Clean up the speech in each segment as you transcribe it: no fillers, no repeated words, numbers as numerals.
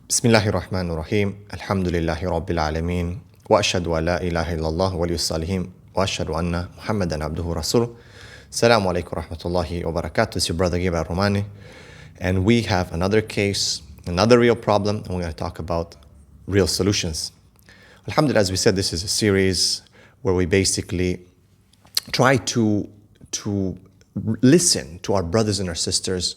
بسم الله الرحمن الرحيم الحمد لله رب العالمين وأشهد أن لا إله إلا الله ولي الصالحين وأشهد أن محمدا عبده ورسوله. Assalamu alaikum warahmatullahi wabarakatuh. It's your brother Giba Romani, and we have another case, another real problem, and we're going to talk about real solutions. Alhamdulillah, as we said, this is a series where we basically try to listen to our brothers and our sisters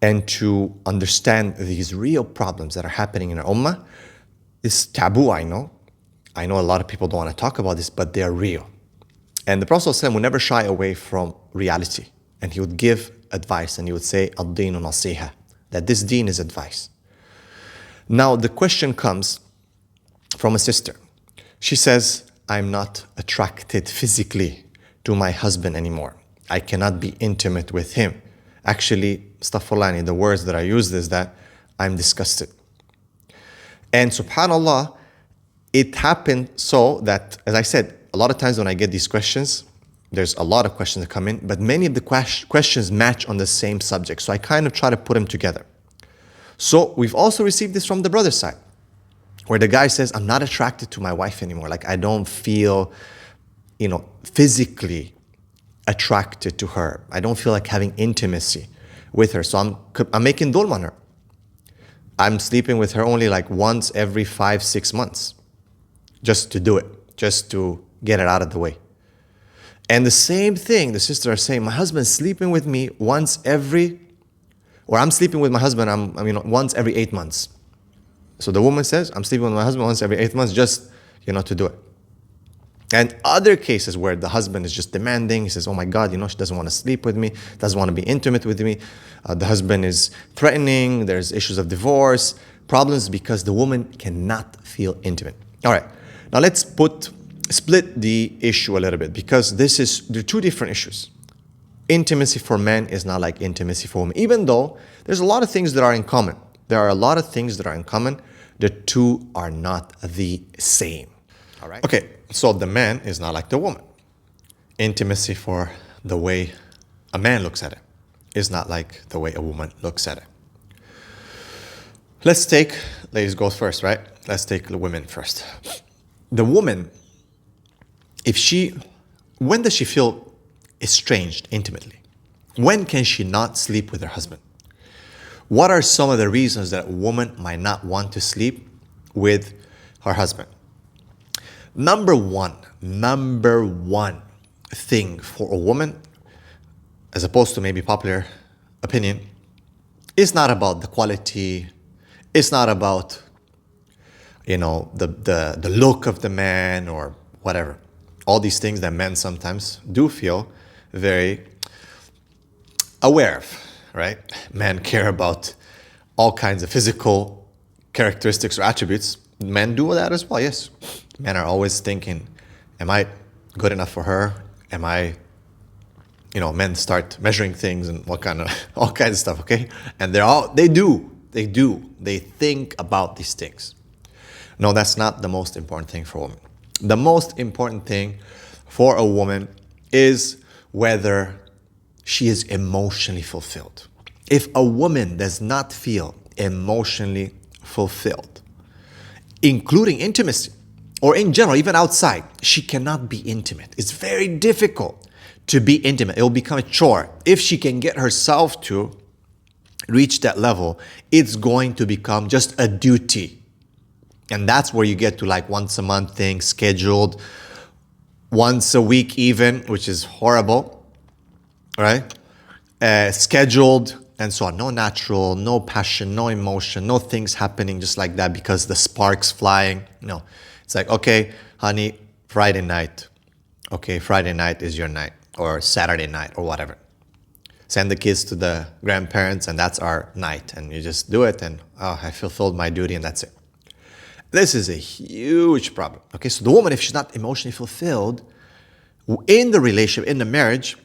and to understand these real problems that are happening in our ummah. It's taboo, I know. I know a lot of people don't want to talk about this, but they are real. And the Prophet ﷺ would never shy away from reality. And he would give advice and he would say, ad-deenu nasiha, that this deen is advice. Now the question comes from a sister. She says, I'm not attracted physically to my husband anymore. I cannot be intimate with him. Actually, astaghfirullah, the words that I use is that I'm disgusted. And subhanAllah, it happened so that, as I said, a lot of times when I get these questions, there's a lot of questions that come in, but many of the questions match on the same subject. So I kind of try to put them together. So we've also received this from the brother side, where the guy says, I'm not attracted to my wife anymore. Like I don't feel, physically attracted to her. I don't feel like having intimacy with her. So I'm making dhulm on her. I'm sleeping with her only like once every 5-6 months, just to do it, just to get it out of the way. And the same thing, the sisters are saying, my husband's sleeping with me I'm sleeping with my husband once every 8 months. So the woman says, I'm sleeping with my husband once every 8 months, just, to do it. And other cases where the husband is just demanding, he says, oh my God, she doesn't want to sleep with me, doesn't want to be intimate with me. The husband is threatening, there's issues of divorce, problems because the woman cannot feel intimate. All right, now let's split the issue a little bit, because there are two different issues. Intimacy for men is not like intimacy for women, even though there's a lot of things that are in common. There are a lot of things that are in common. The two are not the same. All right. Okay, so the man is not like the woman. Intimacy for the way a man looks at it is not like the way a woman looks at it. Let's take, ladies go first, right? Let's take the women first. The woman, when does she feel estranged intimately? When can she not sleep with her husband? What are some of the reasons that a woman might not want to sleep with her husband? Number one thing for a woman, as opposed to maybe popular opinion, it's not about the quality, it's not about, the look of the man or whatever. All these things that men sometimes do feel very aware of, right? Men care about all kinds of physical characteristics or attributes. Men do that as well, yes. Men are always thinking, am I good enough for her? Am I, men start measuring things and all kinds of stuff, okay? And they think about these things. No, that's not the most important thing for a woman. The most important thing for a woman is whether she is emotionally fulfilled. If a woman does not feel emotionally fulfilled, including intimacy, or in general, even outside, she cannot be intimate. It's very difficult to be intimate. It will become a chore. If she can get herself to reach that level, it's going to become just a duty. And that's where you get to like once a month things scheduled, once a week even, which is horrible, right? Scheduled and so on. No natural, no passion, no emotion, no things happening just like that because the sparks flying. No, it's like, okay, honey, Friday night. Okay, Friday night is your night, or Saturday night, or whatever. Send the kids to the grandparents and that's our night. And you just do it and I fulfilled my duty and that's it. This is a huge problem. Okay, so the woman, if she's not emotionally fulfilled in the relationship, in the marriage,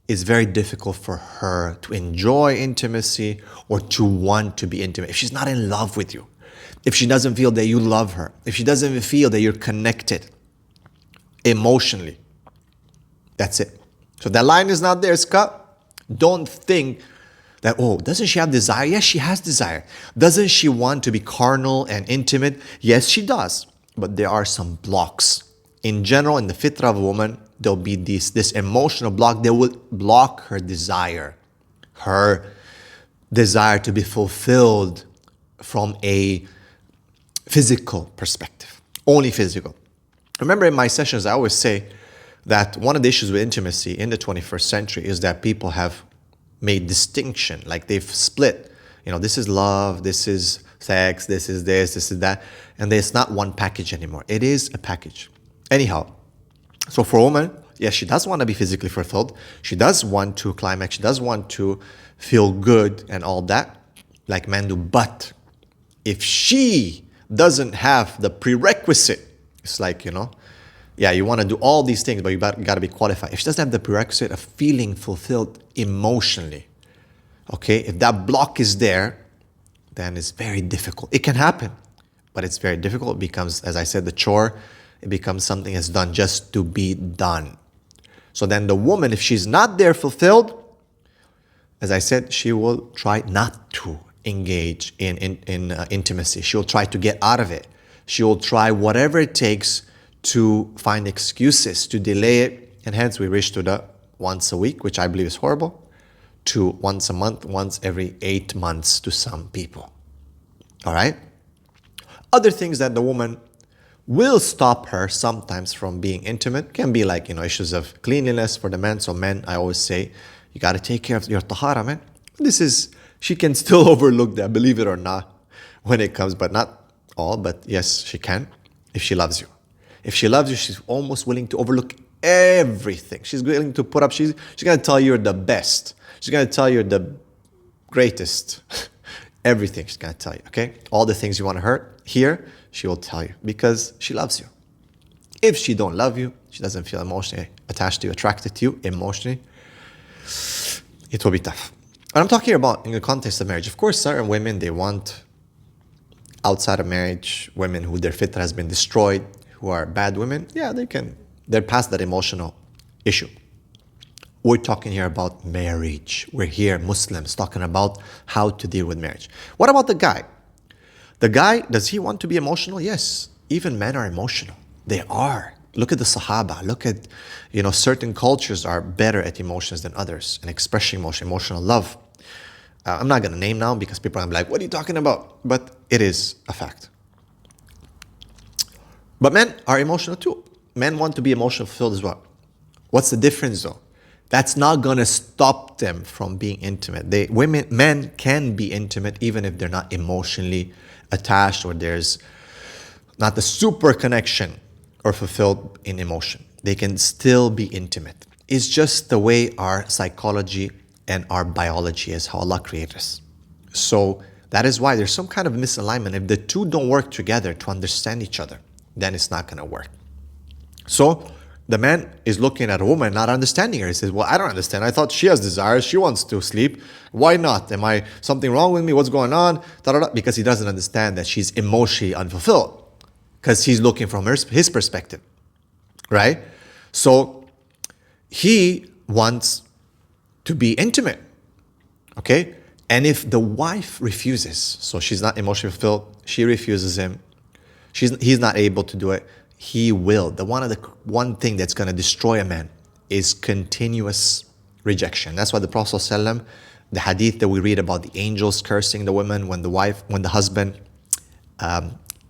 it's very difficult for her to enjoy intimacy or to want to be intimate. If she's not in love with you, if she doesn't feel that you love her, if she doesn't feel that you're connected emotionally, that's it. So that line is not there, Scott. Don't think That, oh, doesn't she have desire? Yes, she has desire. Doesn't she want to be carnal and intimate? Yes, she does. But there are some blocks. In general, in the fitrah of a woman, there'll be this emotional block that will block her desire to be fulfilled from a physical perspective, only physical. Remember in my sessions, I always say that one of the issues with intimacy in the 21st century is that people have made distinction, like they've split. This is love, this is sex, this is this is that, and it's not one package anymore. It is a package. Anyhow, so for a woman, yes, she does want to be physically fulfilled. She does want to climax. She does want to feel good and all that, like men do. But if she doesn't have the prerequisite, it's like, you want to do all these things, but you got to be qualified. If she doesn't have the prerequisite of feeling fulfilled emotionally, okay, if that block is there, then it's very difficult. It can happen, but it's very difficult. It becomes, as I said, the chore. It becomes something that's done just to be done. So then the woman, if she's not there fulfilled, as I said, she will try not to engage in intimacy. She will try to get out of it. She will try whatever it takes to find excuses, to delay it. And hence we reach to the once a week, which I believe is horrible, to once a month, once every 8 months to some people. All right? Other things that the woman will stop her sometimes from being intimate can be like, issues of cleanliness for the men. So men, I always say, you got to take care of your tahara, man. She can still overlook that, believe it or not, when it comes, but not all, but yes, she can, if she loves you. If she loves you, she's almost willing to overlook everything. She's willing to put up, she's going to tell you you're the best. She's going to tell you you're the greatest. Everything she's going to tell you, okay? All the things you want to hear, she will tell you because she loves you. If she don't love you, she doesn't feel emotionally attached to you, attracted to you emotionally, it will be tough. And I'm talking about in the context of marriage. Of course, certain women, they want outside of marriage, women who their fitrah has been destroyed, who are bad women, they're past that emotional issue. We're talking here about marriage. We're here, Muslims, talking about how to deal with marriage. What about the guy? The guy, does he want to be emotional? Yes. Even men are emotional. They are. Look at the Sahaba. Look at, certain cultures are better at emotions than others and expressing emotional love. I'm not going to name now because people are like, what are you talking about? But it is a fact. But men are emotional too. Men want to be emotionally fulfilled as well. What's the difference though? That's not going to stop them from being intimate. Men can be intimate even if they're not emotionally attached or there's not the super connection or fulfilled in emotion. They can still be intimate. It's just the way our psychology and our biology is, how Allah created us. So that is why there's some kind of misalignment. If the two don't work together to understand each other, then it's not going to work. So the man is looking at a woman, not understanding her. He says, well, I don't understand. I thought she has desires. She wants to sleep. Why not? Am I something wrong with me? What's going on? Da-da-da. Because he doesn't understand that she's emotionally unfulfilled. Because he's looking from his perspective. Right? So he wants to be intimate. Okay? And if the wife refuses, so she's not emotionally fulfilled, she refuses him, he's not able to do it, he will. One thing that's going to destroy a man is continuous rejection. That's why the Prophet ﷺ, the hadith that we read about the angels cursing the women when the husband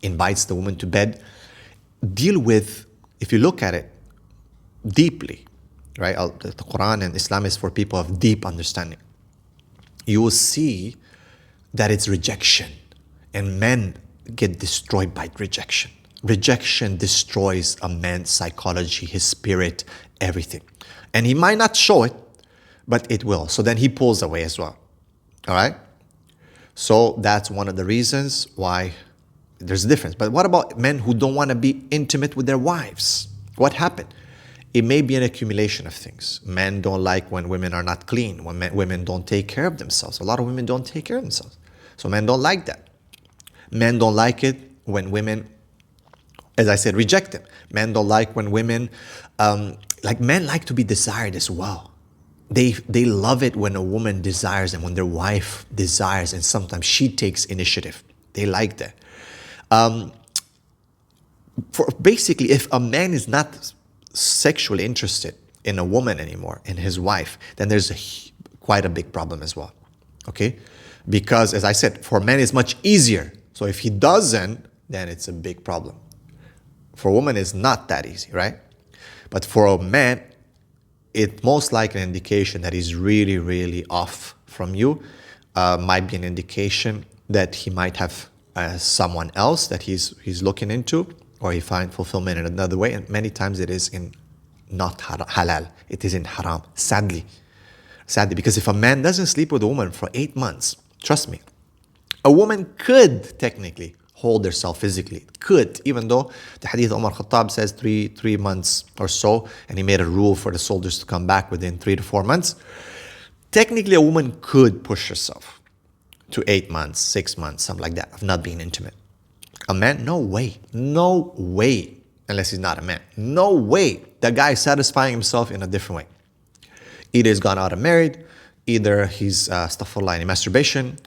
invites the woman to bed, deal with, if you look at it deeply, right? The Quran and Islam is for people of deep understanding. You will see that it's rejection, and men get destroyed by rejection. Rejection destroys a man's psychology, his spirit, everything. And he might not show it, but it will. So then he pulls away as well. All right? So that's one of the reasons why there's a difference. But what about men who don't want to be intimate with their wives? What happened? It may be an accumulation of things. Men don't like when women are not clean, when women don't take care of themselves. A lot of women don't take care of themselves. So men don't like that. Men don't like it when women, as I said, reject them. Men don't like when women, men like to be desired as well. they love it when a woman desires and when their wife desires, and sometimes she takes initiative. They like that. For basically, if a man is not sexually interested in a woman anymore, in his wife, then there's quite a big problem as well. Okay? Because as I said, for men it's much easier. So if he doesn't, then it's a big problem. For a woman it's not that easy, right? But for a man, it's most likely an indication that he's really, really off from you. Might be an indication that he might have someone else that he's looking into, or he finds fulfillment in another way. And many times it is in not halal. It is in haram, sadly. Sadly, because if a man doesn't sleep with a woman for 8 months, trust me, a woman could technically hold herself physically. Could, even though the hadith Umar Khattab says three months or so, and he made a rule for the soldiers to come back within 3 to 4 months. Technically, a woman could push herself to 8 months, 6 months, something like that, of not being intimate. A man, no way, unless he's not a man. No way. The guy is satisfying himself in a different way. Either he's gone out and married, either he's astaghfirullah, in masturbation,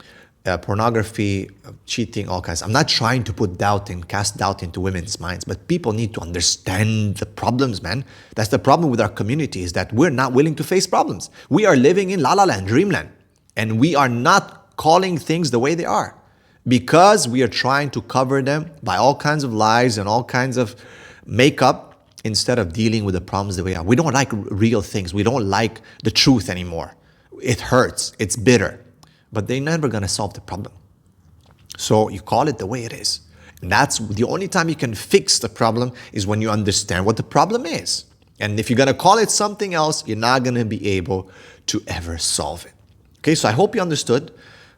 pornography, cheating, all kinds. I'm not trying to put doubt and cast doubt into women's minds, but people need to understand the problems, man. That's the problem with our community, is that we're not willing to face problems. We are living in la la land, dreamland, and we are not calling things the way they are because we are trying to cover them by all kinds of lies and all kinds of makeup instead of dealing with the problems the way they are. We don't like real things. We don't like the truth anymore. It hurts. It's bitter. But they're never going to solve the problem. So you call it the way it is. And that's the only time you can fix the problem, is when you understand what the problem is. And if you're going to call it something else, you're not going to be able to ever solve it. Okay, so I hope you understood.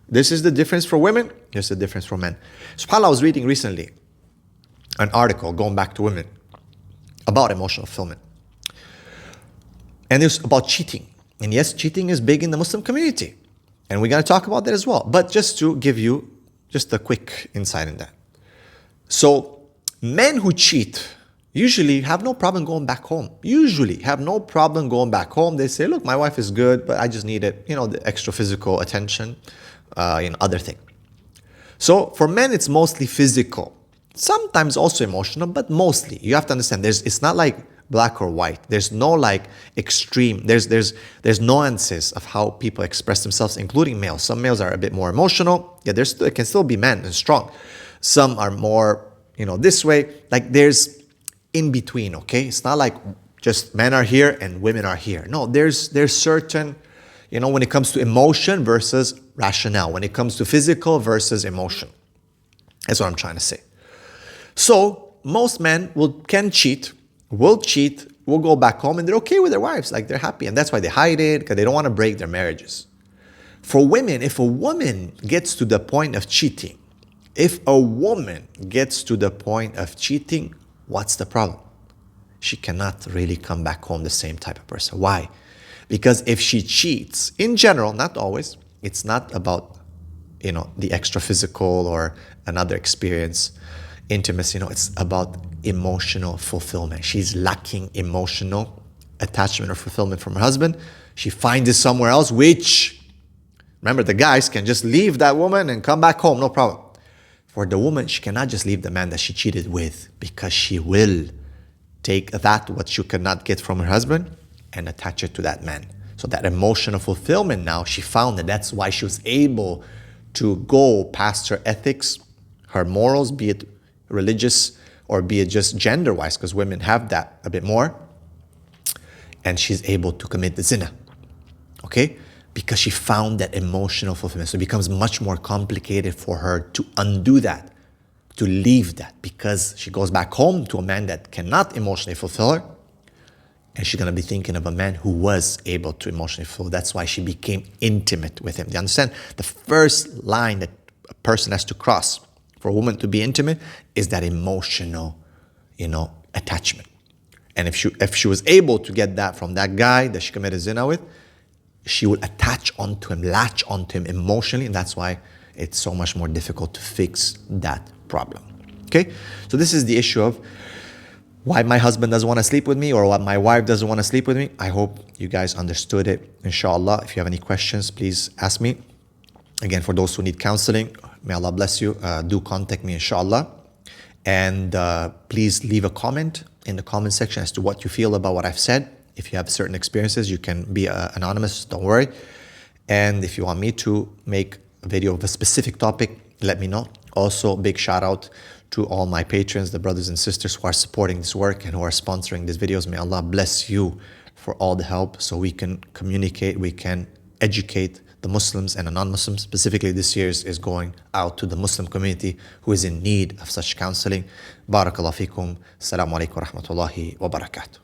This is the difference for women. Here's the difference for men. SubhanAllah, I was reading recently an article going back to women about emotional fulfillment. And it's about cheating. And yes, cheating is big in the Muslim community. And we're going to talk about that as well. But just to give you just a quick insight in that. So men who cheat usually have no problem going back home. Usually have no problem going back home. They say, look, my wife is good, but I just needed, the extra physical attention, other thing. So for men, it's mostly physical. Sometimes also emotional, but mostly. You have to understand, it's not like black or white. There's no like extreme. There's nuances of how people express themselves, including males. Some males are a bit more emotional. Yeah, there can still be men and strong. Some are more, this way. Like there's in between, okay? It's not like just men are here and women are here. No, there's certain, when it comes to emotion versus rationale, when it comes to physical versus emotion. That's what I'm trying to say. So most men can cheat, will go back home, and they're okay with their wives, like they're happy. And that's why they hide it, because they don't want to break their marriages. For women, if a woman gets to the point of cheating, what's the problem? She cannot really come back home the same type of person. Why? Because if she cheats, in general, not always, it's not about, the extra physical or another experience, intimacy, it's about emotional fulfillment. She's lacking emotional attachment or fulfillment from her husband. She finds it somewhere else, which, remember, the guys can just leave that woman and come back home, no problem. For the woman, she cannot just leave the man that she cheated with, because she will take that, what she cannot get from her husband, and attach it to that man. So that emotional fulfillment now, she found that that's why she was able to go past her ethics, her morals, be it religious or be it just gender-wise, because women have that a bit more, and she's able to commit the zina, okay? Because she found that emotional fulfillment. So it becomes much more complicated for her to undo that, to leave that, because she goes back home to a man that cannot emotionally fulfill her, and she's going to be thinking of a man who was able to emotionally fulfill. That's why she became intimate with him. Do you understand? The first line that a person has to cross for a woman to be intimate is that emotional, attachment. And if she was able to get that from that guy that she committed zina with, she will attach onto him, latch onto him emotionally, and that's why it's so much more difficult to fix that problem. Okay? So this is the issue of why my husband doesn't want to sleep with me or why my wife doesn't want to sleep with me. I hope you guys understood it, inshallah. If you have any questions, please ask me. Again, for those who need counseling, may Allah bless you. Do contact me, inshallah. And please leave a comment in the comment section as to what you feel about what I've said. If you have certain experiences, you can be anonymous, don't worry. And if you want me to make a video of a specific topic, let me know. Also, big shout out to all my patrons, the brothers and sisters who are supporting this work and who are sponsoring these videos. May Allah bless you for all the help so we can communicate, we can educate the Muslims and the non-Muslims. Specifically, this year's is going out to the Muslim community who is in need of such counseling. Barakallahu fikum. Assalamu alaikum wa rahmatullahi wa barakatuh.